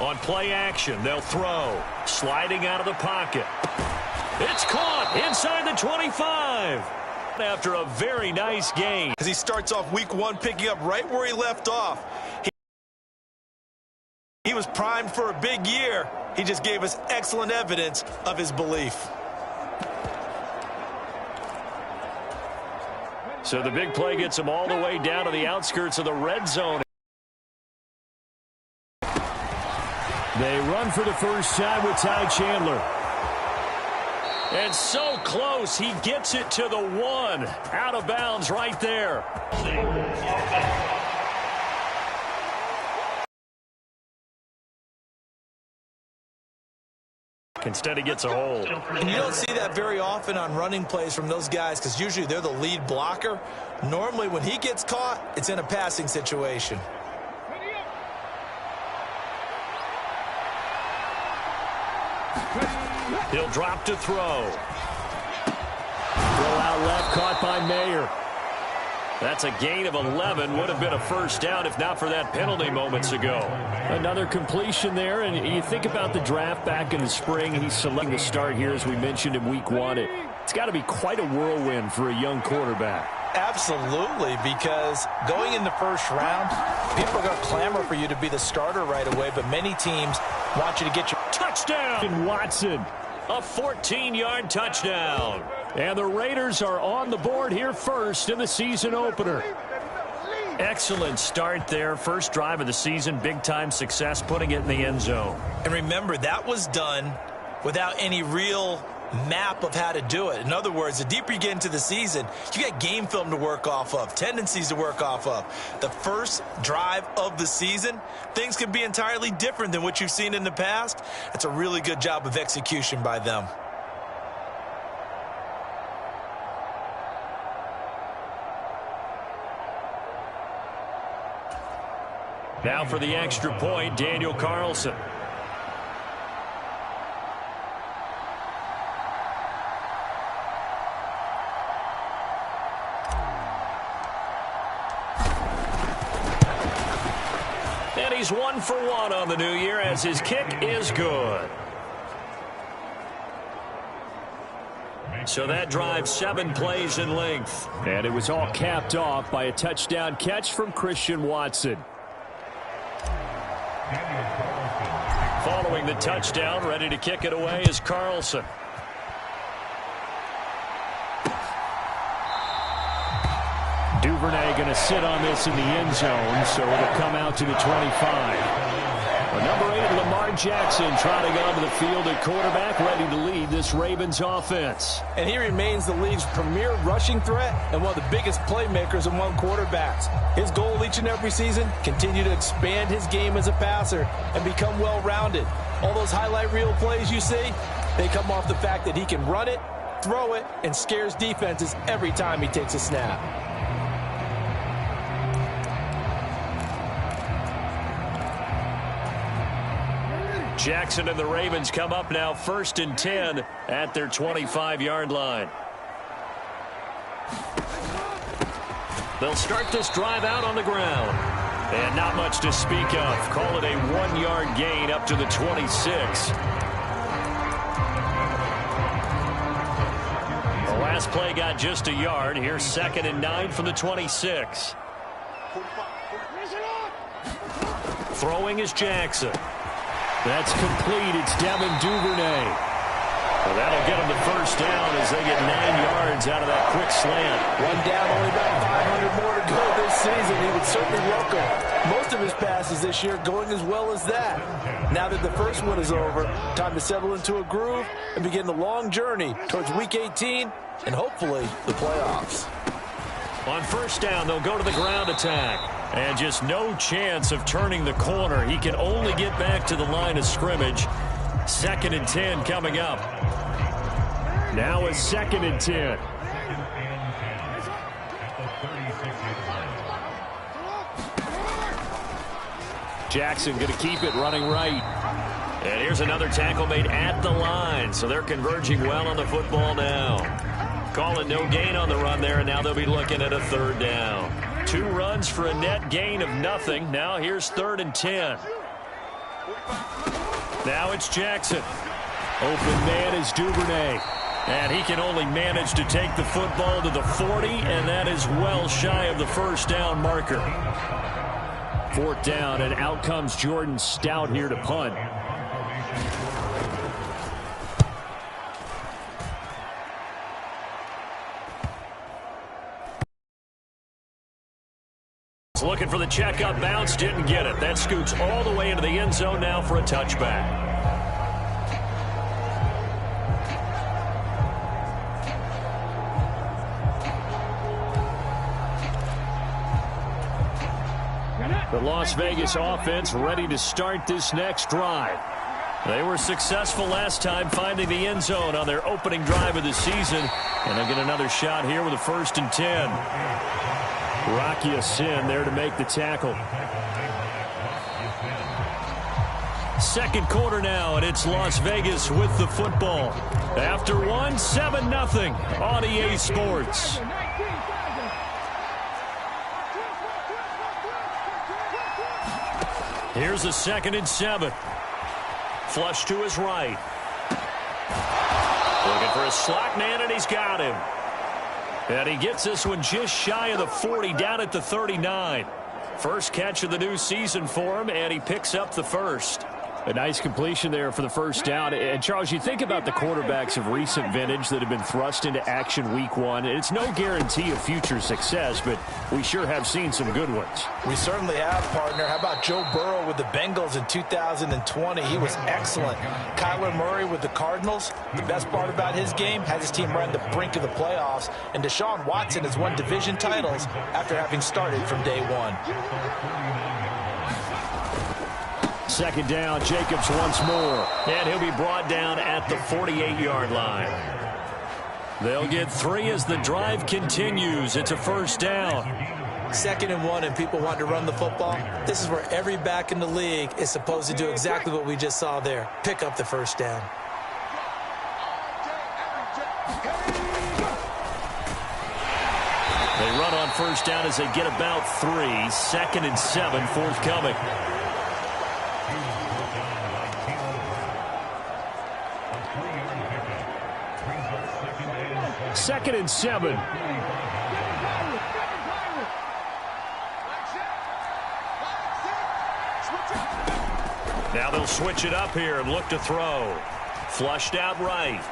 On play action, they'll throw. Sliding out of the pocket. It's caught inside the 25. After a very nice game. As he starts off week one picking up right where he left off. He was primed for a big year. He just gave us excellent evidence of his belief. So the big play gets him all the way down to the outskirts of the red zone. They run for the first time with Ty Chandler. And so close, he gets it to the 1. Out of bounds right there. Instead, he gets a hold. And you don't see that very often on running plays from those guys because usually they're the lead blocker. Normally, when he gets caught, it's in a passing situation. He'll drop to throw. Throw out left, caught by Mayer. That's a gain of 11. Would have been a first down if not for that penalty moments ago. Another completion there, and you think about the draft back in the spring. He's selecting the start here, as we mentioned in week 1. It's got to be quite a whirlwind for a young quarterback. Absolutely, because going in the first round, people are going to clamor for you to be the starter right away, but many teams want you to get your touchdown. Watson, a 14-yard touchdown. And the Raiders are on the board here first in the season opener. Excellent start there. First drive of the season, big-time success, putting it in the end zone. And remember, that was done without any real map of how to do it. In other words, the deeper you get into the season, you got game film to work off of, tendencies to work off of. The first drive of the season, things can be entirely different than what you've seen in the past. It's a really good job of execution by them. Now for the extra point, Daniel Carlson. And he's 1 for 1 on the new year as his kick is good. So that drives 7 plays in length. And it was all capped off by a touchdown catch from Christian Watson. Following the touchdown, ready to kick it away is Carlson. Duvernay going to sit on this in the end zone, so it'll come out to the 25. Number 8, Lamar Jackson, trotting onto the field at quarterback, ready to lead this Ravens offense. And he remains the league's premier rushing threat and one of the biggest playmakers among quarterbacks. His goal each and every season, continue to expand his game as a passer and become well-rounded. All those highlight reel plays you see, they come off the fact that he can run it, throw it, and scares defenses every time he takes a snap. Jackson and the Ravens come up now 1st and 10 at their 25-yard line. They'll start this drive out on the ground. And not much to speak of. Call it a 1-yard gain up to the 26. The last play got just a yard. Here's 2nd and 9 from the 26. Throwing is Jackson. That's complete. It's Devin Duvernay. Well, that'll get them the first down as they get 9 yards out of that quick slant. One down, only about 500 more to go this season. He would certainly welcome most of his passes this year going as well as that. Now that the first one is over, time to settle into a groove and begin the long journey towards Week 18 and hopefully the playoffs. On first down, they'll go to the ground attack. And just no chance of turning the corner. He can only get back to the line of scrimmage. 2nd and 10 coming up. Now it's 2nd and 10. Jackson going to keep it running right. And here's another tackle made at the line. So they're converging well on the football now. Call it no gain on the run there, and now they'll be looking at a 3rd down. 2 runs for a net gain of nothing. Now here's 3rd and 10. Now it's Jackson. Open man is Duvernay. And he can only manage to take the football to the 40, and that is well shy of the first down marker. 4th down, and out comes Jordan Stout here to punt. Looking for the checkup bounce, didn't get it. That scoots all the way into the end zone now for a touchback. The Las Vegas offense ready to start this next drive. They were successful last time finding the end zone on their opening drive of the season. And they'll get another shot here with a 1st and 10. Rocky Sin there to make the tackle. 2nd quarter now, and it's Las Vegas with the football. After 1, 7-0 on EA Sports. Here's a 2nd and 7. Flush to his right. Looking for a slot man, and he's got him. And he gets this one just shy of the 40, down at the 39. First catch of the new season for him, and he picks up the 1st. A nice completion there for the 1st down. And, Charles, you think about the quarterbacks of recent vintage that have been thrust into action week 1. It's no guarantee of future success, but we sure have seen some good ones. We certainly have, partner. How about Joe Burrow with the Bengals in 2020? He was excellent. Kyler Murray with the Cardinals. The best part about his game, has his team right on the brink of the playoffs. And Deshaun Watson has won division titles after having started from day 1. 2nd down, Jacobs once more. And he'll be brought down at the 48-yard line. They'll get 3 as the drive continues. It's a 1st down. 2nd and 1, and people want to run the football. This is where every back in the league is supposed to do exactly what we just saw there. Pick up the 1st down. They run on 1st down as they get about 3. 2nd and 7 forthcoming. 2nd and 7. Now they'll switch it up here and look to throw. Flushed out right.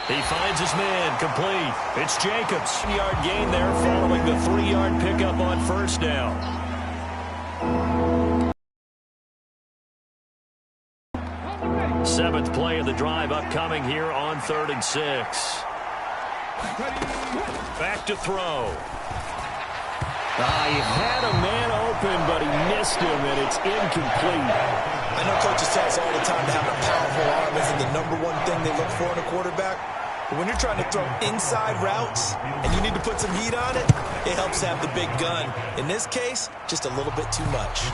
He finds his man, complete. It's Jacobs. 1-yard gain there following the 3-yard pickup on 1st down. Seventh play of the drive upcoming here on 3rd and 6. Back to throw. He had a man open, but he missed him, and it's incomplete. I know coaches tell us all the time to have a powerful arm isn't the #1 thing they look for in a quarterback. But when you're trying to throw inside routes and you need to put some heat on it, it helps to have the big gun. In this case, just a little bit too much.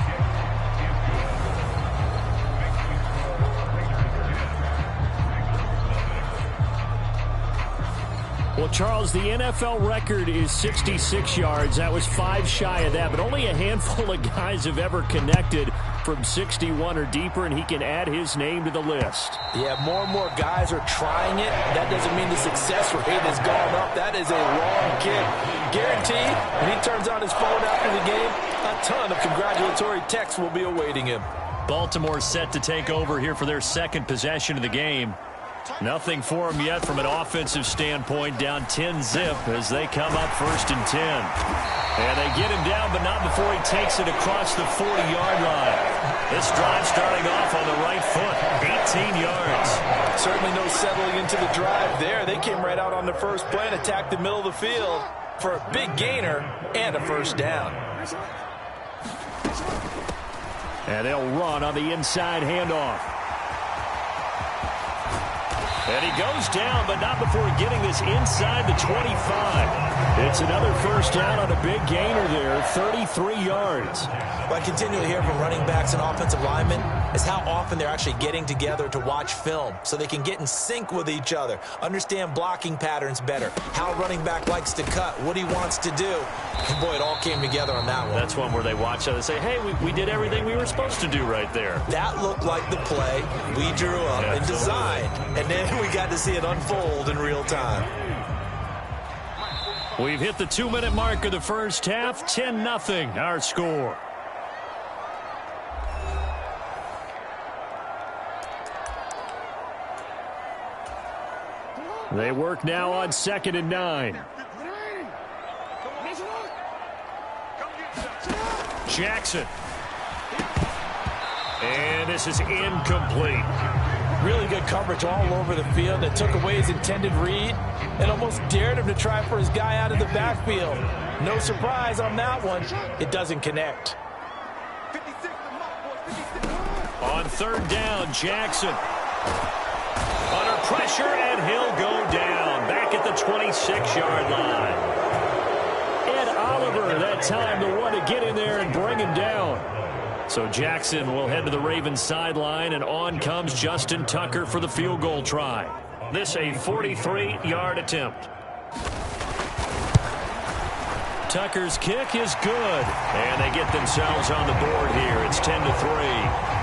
Well, Charles, the NFL record is 66 yards. That was 5 shy of that, but only a handful of guys have ever connected from 61 or deeper, and he can add his name to the list. Yeah, more and more guys are trying it. That doesn't mean the success rate has gone up. That is a long kick. Guaranteed, when he turns on his phone after the game, a ton of congratulatory texts will be awaiting him. Baltimore set to take over here for their 2nd possession of the game. Nothing for them yet from an offensive standpoint, down 10-zip as they come up 1st and 10. And they get him down, but not before he takes it across the 40-yard line. This drive starting off on the right foot, 18 yards. Certainly no settling into the drive there. They came right out on the first play and attacked the middle of the field for a big gainer and a 1st down. And they'll run on the inside handoff. And he goes down, but not before getting this inside the 25. It's another first down on a big gainer there, 33 yards. What I continually hear from running backs and offensive linemen is how often they're actually getting together to watch film so they can get in sync with each other, understand blocking patterns better, how a running back likes to cut, what he wants to do. And boy, it all came together on that one. That's one where they watch it and say, hey, we did everything we were supposed to do right there. That looked like the play we drew up and designed, and then we got to see it unfold in real time. We've hit the 2-minute mark of the first half, 10-0 our score. They work now on 2nd and 9. Jackson. And this is incomplete. Really good coverage all over the field that took away his intended read and almost dared him to try for his guy out of the backfield. No surprise on that one. It doesn't connect. On 3rd down, Jackson. Under pressure, and he'll go down. Back at the 26-yard line. Ed Oliver, that time, the one to get in there and bring him down. So Jackson will head to the Ravens sideline, and on comes Justin Tucker for the field goal try. This a 43-yard attempt. Tucker's kick is good, and they get themselves on the board here. It's 10-3.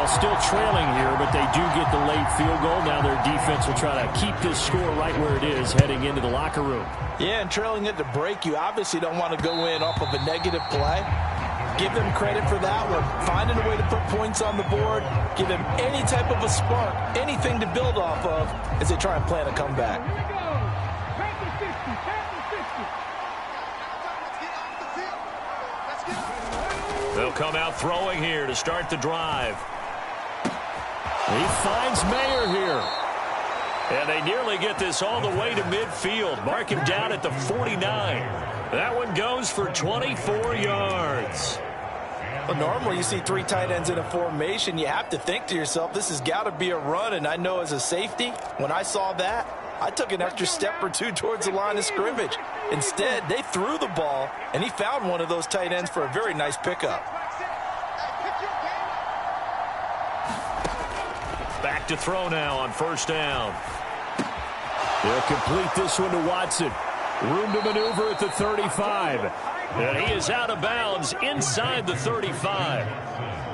Still trailing here, but they do get the late field goal. Now their defense will try to keep this score right where it is heading into the locker room. Yeah, and trailing it to break, you obviously don't want to go in off of a negative play. Give them credit for that one. Finding a way to put points on the board, give them any type of a spark, anything to build off of as they try and plan a comeback. They'll come out throwing here to start the drive. He finds Mayer here. And they nearly get this all the way to midfield. Mark him down at the 49. That one goes for 24 yards. Well, normally you see 3 tight ends in a formation. You have to think to yourself, this has got to be a run. And I know as a safety, when I saw that, I took an extra step or two towards the line of scrimmage. Instead, they threw the ball, and he found one of those tight ends for a very nice pickup. Back to throw now on 1st down. They'll complete this one to Watson. Room to maneuver at the 35. And he is out of bounds inside the 35.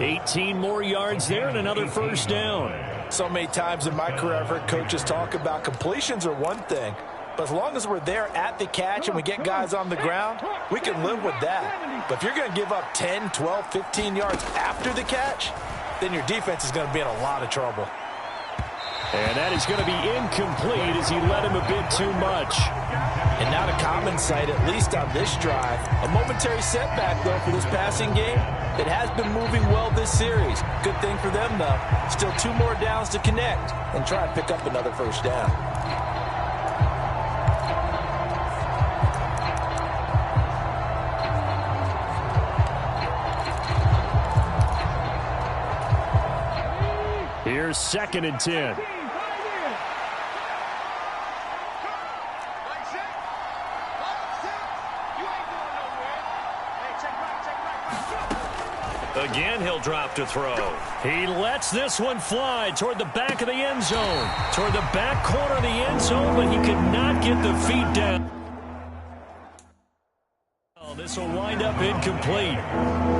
18 more yards there and another 1st down. So many times in my career I've heard coaches talk about completions are one thing, but as long as we're there at the catch and we get guys on the ground, we can live with that. But if you're going to give up 10, 12, 15 yards after the catch, then your defense is going to be in a lot of trouble. And that is going to be incomplete as he led him a bit too much. And not a common sight, at least on this drive. A momentary setback, though, for this passing game. It has been moving well this series. Good thing for them, though. Still 2 more downs to connect and try and pick up another 1st down. Here's 2nd and 10. Again, he'll drop to throw. He lets this one fly toward the back of the end zone. Toward the back corner of the end zone, but he could not get the feet down. This will wind up incomplete.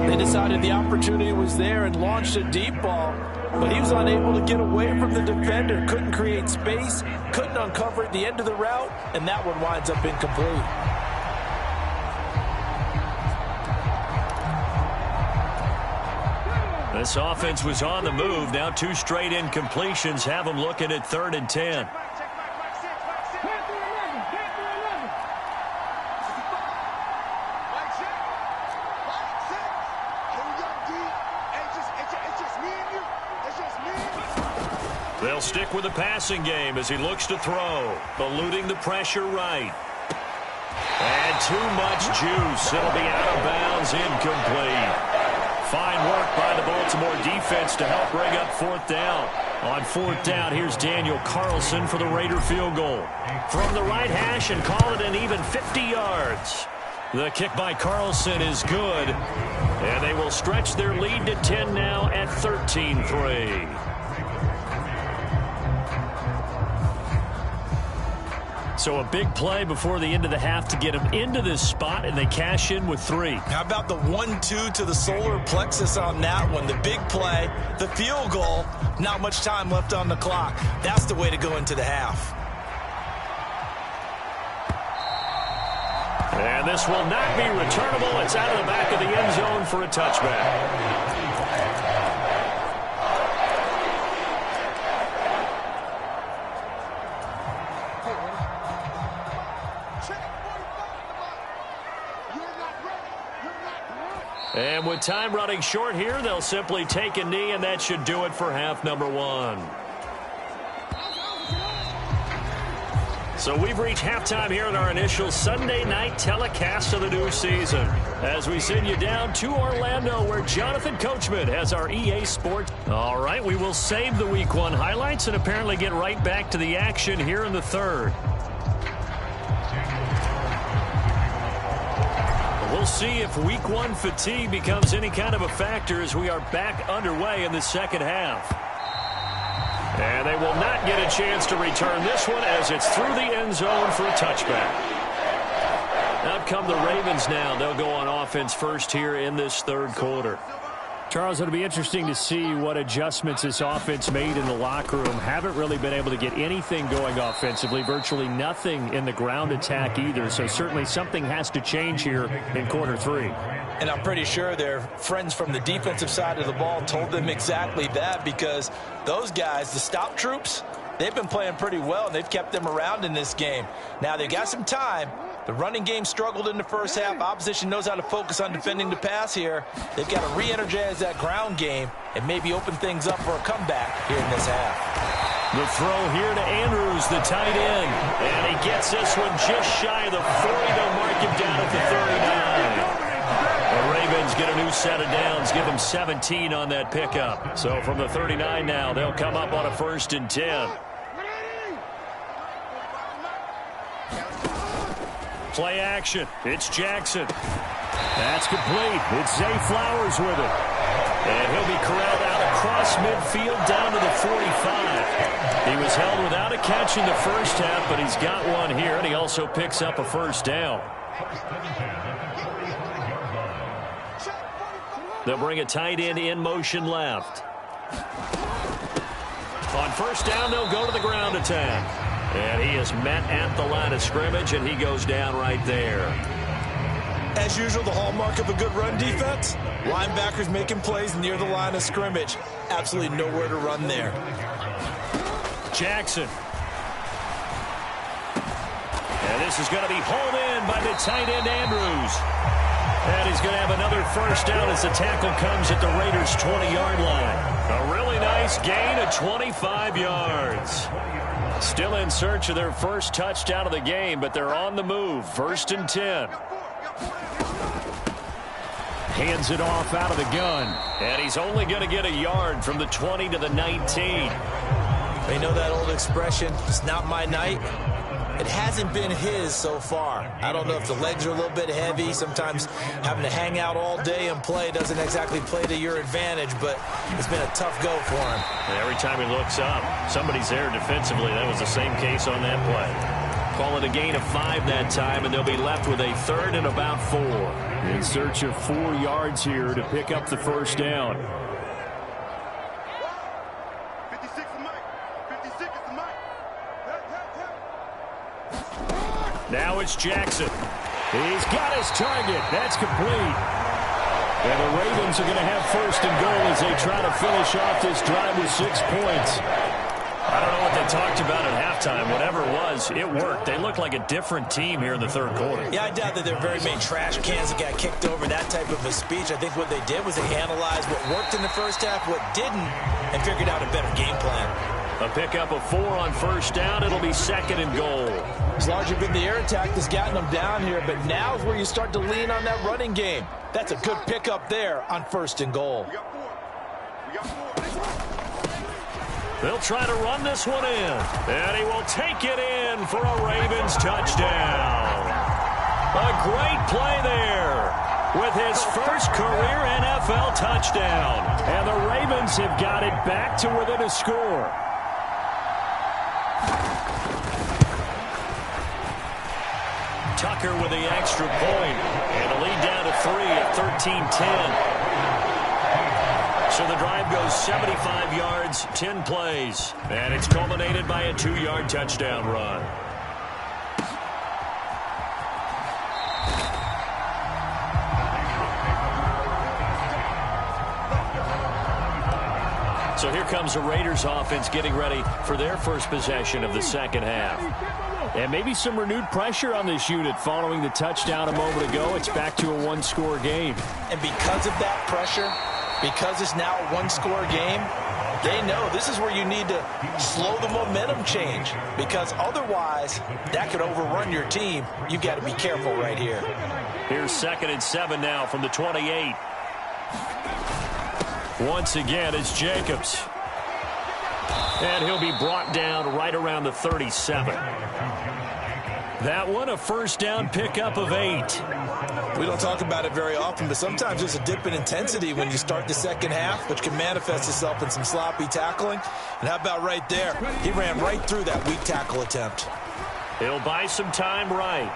They decided the opportunity was there and launched a deep ball, but he was unable to get away from the defender. Couldn't create space, couldn't uncover at the end of the route, and that one winds up incomplete. This offense was on the move. Now 2 straight incompletions have them looking at 3rd and 10. They'll stick with the passing game as he looks to throw, eluding the pressure right. And too much juice. It'll be out of bounds, incomplete. Fine work by the Baltimore defense to help bring up 4th down. On 4th down, here's Daniel Carlson for the Raider field goal. From the right hash and call it an even 50 yards. The kick by Carlson is good. And they will stretch their lead to 10 now at 13-3. So a big play before the end of the half to get them into this spot, and they cash in with 3. How about the 1-2 to the solar plexus on that one? The big play, the field goal, not much time left on the clock. That's the way to go into the half. And this will not be returnable. It's out of the back of the end zone for a touchback. And with time running short here, they'll simply take a knee, and that should do it for half number 1. So we've reached halftime here in our initial Sunday night telecast of the new season. As we send you down to Orlando, where Jonathan Coachman has our EA Sports. All right, we will save the Week 1 highlights and apparently get right back to the action here in the 3rd. We'll see if Week 1 fatigue becomes any kind of a factor as we are back underway in the second half. And they will not get a chance to return this one as it's through the end zone for a touchback. Out come the Ravens now. They'll go on offense first here in this 3rd quarter. Charles, it'll be interesting to see what adjustments this offense made in the locker room. Haven't really been able to get anything going offensively, virtually nothing in the ground attack either. So certainly something has to change here in quarter 3. And I'm pretty sure their friends from the defensive side of the ball told them exactly that, because those guys, the stop troops, they've been playing pretty well, and they've kept them around in this game. Now, they've got some time. The running game struggled in the first half. Opposition knows how to focus on defending the pass here. They've got to re-energize that ground game and maybe open things up for a comeback here in this half. The throw here to Andrews, the tight end. And he gets this one just shy of the 40. They'll mark him down at the 39. The Ravens get a new set of downs, give them 17 on that pickup. So from the 39 now, they'll come up on a 1st and 10. Play action. It's Jackson. That's complete. It's Zay Flowers with it. And he'll be corralled out across midfield down to the 45. He was held without a catch in the first half, but he's got one here, and he also picks up a 1st down. They'll bring a tight end in motion left. On 1st down, they'll go to the ground attack. And he is met at the line of scrimmage, and he goes down right there. As usual, the hallmark of a good run defense, linebackers making plays near the line of scrimmage. Absolutely nowhere to run there. Jackson. And this is going to be hauled in by the tight end Andrews. And he's going to have another 1st down as the tackle comes at the Raiders' 20-yard line. A really nice gain of 25 yards. Still in search of their first touchdown of the game, but they're on the move. 1st and 10. Hands it off out of the gun. And he's only going to get a yard from the 20 to the 19. They know that old expression, it's not my night. It hasn't been his so far. I don't know if the legs are a little bit heavy. Sometimes having to hang out all day and play doesn't exactly play to your advantage, but it's been a tough go for him. And every time he looks up, somebody's there defensively. That was the same case on that play. Call it a gain of 5 that time, and they'll be left with a 3rd and about 4. In search of 4 yards here to pick up the 1st down. Now it's Jackson. He's got his target. That's complete. And the Ravens are going to have 1st and goal as they try to finish off this drive with 6 points. I don't know what they talked about at halftime. Whatever it was, it worked. They look like a different team here in the 3rd quarter. Yeah, I doubt that they're very many trash cans that got kicked over, that type of a speech. I think what they did was they analyzed what worked in the first half, what didn't, and figured out a better game plan. A pickup of 4 on first down. It'll be 2nd and goal. It's largely been the air attack that's gotten them down here, but now is where you start to lean on that running game. That's a good pickup there on 1st and goal. They'll try to run this one in, and he will take it in for a Ravens touchdown. A great play there with his first career NFL touchdown. And the Ravens have got it back to within a score. Tucker with the extra point, and a lead down to 3 at 13-10. So the drive goes 75 yards, 10 plays, and it's culminated by a 2-yard touchdown run. So here comes the Raiders offense getting ready for their first possession of the second half. And maybe some renewed pressure on this unit following the touchdown a moment ago. It's back to a 1-score game. And because of that pressure, because it's now a 1-score game, they know this is where you need to slow the momentum change, because otherwise that could overrun your team. You've got to be careful right here. Here's 2nd and 7 now from the 28. Once again, it's Jacobs. And he'll be brought down right around the 37. That one, a first down pickup of 8. We don't talk about it very often, but sometimes there's a dip in intensity when you start the second half, which can manifest itself in some sloppy tackling. And how about right there? He ran right through that weak tackle attempt. He'll buy some time right.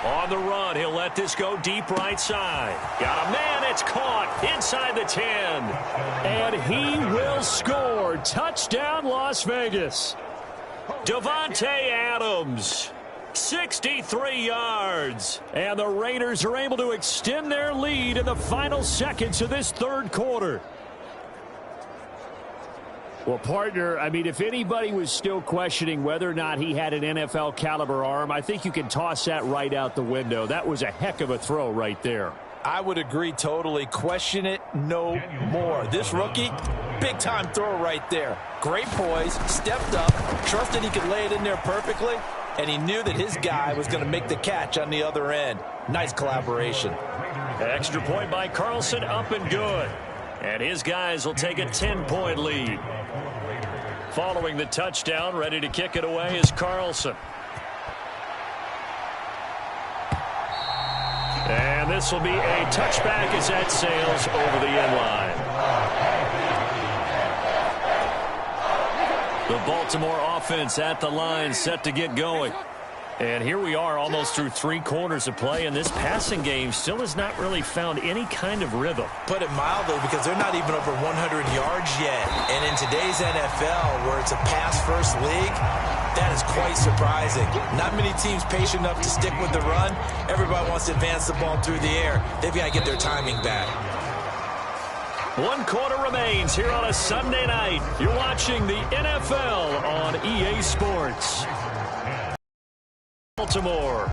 On the run, he'll let this go deep right side. Got a man, it's caught inside the 10. And he will score. Touchdown, Las Vegas. Davante Adams, 63 yards. And the Raiders are able to extend their lead in the final seconds of this third quarter. Well, partner, I mean, if anybody was still questioning whether or not he had an NFL caliber arm, I think you can toss that right out the window. That was a heck of a throw right there. I would agree totally. Question it no more. This rookie, big-time throw right there. Great poise, stepped up, trusted he could lay it in there perfectly, and he knew that his guy was going to make the catch on the other end. Nice collaboration. Extra point by Carlson, up and good. And his guys will take a 10-point lead. Following the touchdown, ready to kick it away is Carlson. And this will be a touchback as that sails over the end line. The Baltimore offense at the line, set to get going. And here we are almost through 3 quarters of play, and this passing game still has not really found any kind of rhythm. Put it mildly, because they're not even over 100 yards yet. And in today's NFL, where it's a pass-first league, that is quite surprising. Not many teams patient enough to stick with the run. Everybody wants to advance the ball through the air. They've got to get their timing back. 1 quarter remains here on a Sunday night. You're watching the NFL on EA Sports. Baltimore